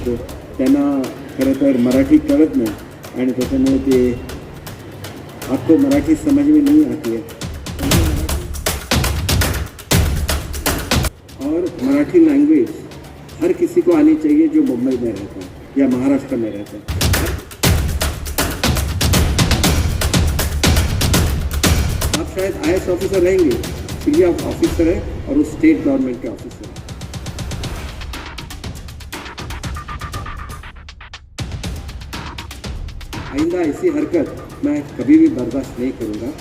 शकतो. त्यांना खरं तर मराठी कळत नाही आणि त्याच्यामुळे ते आपको मराठी समझ में नहीं आती है. और मराठी लैंग्वेज हर किसी को आनी चाहिए जो मुंबई में रहता है या महाराष्ट्र में रहता है. आप शायद IAS ऑफिसर रहेंगे, फिर भी आप ऑफिसर है और वो स्टेट गवर्नमेंट के ऑफिसर है. आइंदा ऐसी हरकत मैं कभी भी बर्दाश्त नहीं करूँगा.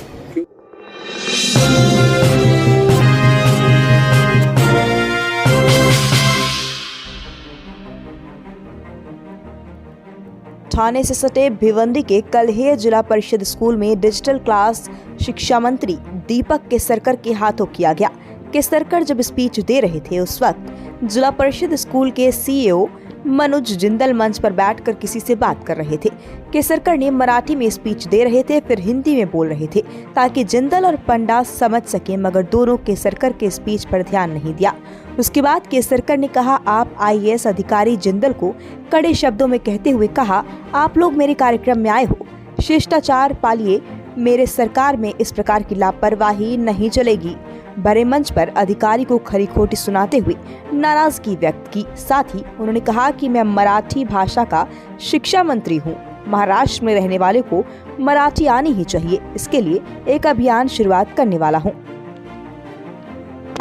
ठाणे से सटे भिवंडी के कल्हेर जिला परिषद स्कूल में डिजिटल क्लास शिक्षा मंत्री दीपक केसरकर के हाथों किया गया. केसरकर जब स्पीच दे रहे थे उस वक्त जिला परिषद स्कूल के CEO मनोज जिंदल मंच पर बैठकर किसी से बात कर रहे थे. केसरकर ने मराठी में स्पीच दे रहे थे, फिर हिंदी में बोल रहे थे ताकि जिंदल और पंडा समझ सके, मगर दोनों केसरकर के स्पीच पर ध्यान नहीं दिया. उसके बाद केसरकर ने कहा, आप IAS अधिकारी जिंदल को कड़े शब्दों में कहते हुए कहा, आप लोग मेरे कार्यक्रम में आए हो, शिष्टाचार पालिए, मेरे सरकार में इस प्रकार की लापरवाही नहीं चलेगी. भरे मंच पर अधिकारी को खरी खोटी सुनाते हुए नाराजगी व्यक्त की. साथ ही उन्होंने कहा कि मैं मराठी भाषा का शिक्षा मंत्री हूं, महाराष्ट्र में रहने वाले को मराठी आनी ही चाहिए. इसके लिए एक अभियान शुरुआत करने वाला हूं.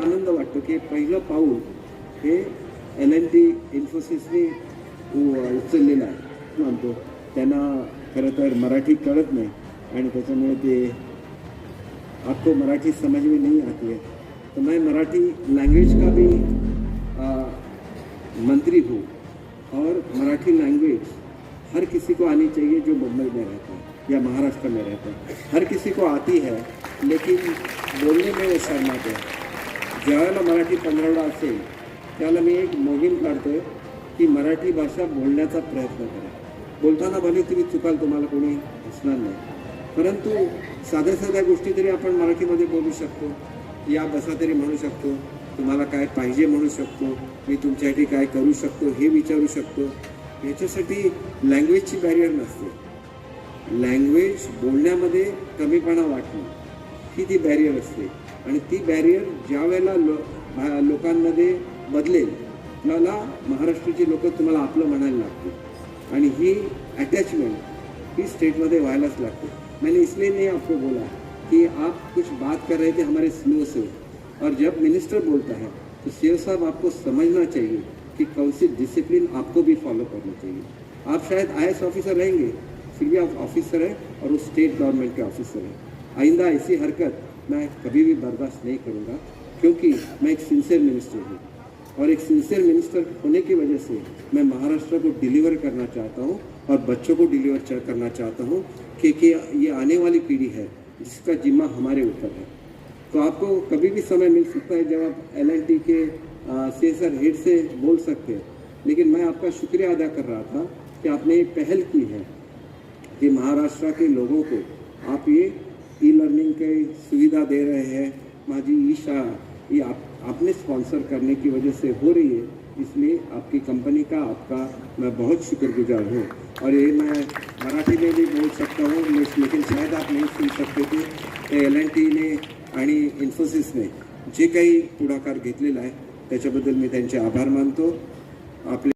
आनंद वाटतो की पहिलं पाऊल हे L&T इन्फोसिसने उचललेलं आहे. म्हणतो त्यांना खरं तर मराठी कळत नाही आणि त्याच्यामुळे ते आपको मराठी समझ में नहीं आती है. तो मैं मराठी लैंग्वेज का भी मंत्री हूँ और मराठी लैंग्वेज हर किसी को आनी चाहिए जो मुंबई में रहता है या महाराष्ट्र में रहता है. हर किसी को आती है लेकिन बोलने में शर्माते हैं. ज्यावेळेला मराठी पंधरवडा असेल त्याला मी एक मोहीम काढतोय की मराठी भाषा बोलण्याचा प्रयत्न करा. बोलताना भले तुम्ही चुकाल, तुम्हाला कोणी हसणार नाही, परंतु साध्या साध्या गोष्टी तरी आपण मराठीमध्ये बोलू शकतो. या बसा तरी म्हणू शकतो, तुम्हाला काय पाहिजे म्हणू शकतो, मी तुमच्यासाठी काय करू शकतो हे विचारू शकतो. याच्यासाठी लँग्वेजची बॅरियर नसते. लँग्वेज बोलण्यामध्ये कमीपणा वाटणं ही ती बॅरियर असते आणि ती बॅरियर ज्या वेळेला लोकांमध्ये बदलेल त्याला महाराष्ट्राची लोक तुम्हाला आपलं म्हणायला लागतील आणि ही अटॅचमेंट ही स्टेटमध्ये व्हायलाच लागते. मैंने इसलिए नहीं आपको बोला कि आप कुछ बात कर रहे थे हमारे CEO से, और जब मिनिस्टर बोलता है तो CEO साहब आपको समझना चाहिए कि कौन सी डिसिप्लिन आपको भी फॉलो करना चाहिए. आप शायद IAS ऑफिसर रहेंगे, फिर भी आप ऑफिसर है और वो स्टेट गवर्नमेंट के ऑफिसर है. आइंदा ऐसी हरकत मैं कभी भी बर्दाश्त नहीं करूँगा, क्योंकि मैं एक सिंसियर मिनिस्टर हूँ और एक सिंसियर मिनिस्टर होने की वजह से मैं महाराष्ट्र को डिलीवर करना चाहता हूँ और बच्चों को डिलीवर करना चाहता हूँ क्योंकि ये आने वाली पीढ़ी है जिसका जिम्मा हमारे ऊपर है. तो आपको कभी भी समय मिल सकता है जब आप L&T के CSR हेड से बोल सकते हैं. लेकिन मैं आपका शुक्रिया अदा कर रहा था कि आपने ये पहल की है कि महाराष्ट्र के लोगों को आप ये E-लर्निंग की सुविधा दे रहे हैं. माझी ई-शाळा ये आपने स्पॉन्सर करने की वजह से हो रही है, इसलिए आपकी कंपनी का आपका मैं बहुत शुक्रगुजार हूँ. और ये मैं मराठी में भी बोल सकता हूँ, लेकिन शायद आप नहीं सुन सकते थे. L&T ने आणि इन्फोसिसने जे काही पुढाकार घेतलेला आहे त्याच्याबद्दल मी त्यांचे आभार मानतो. आपले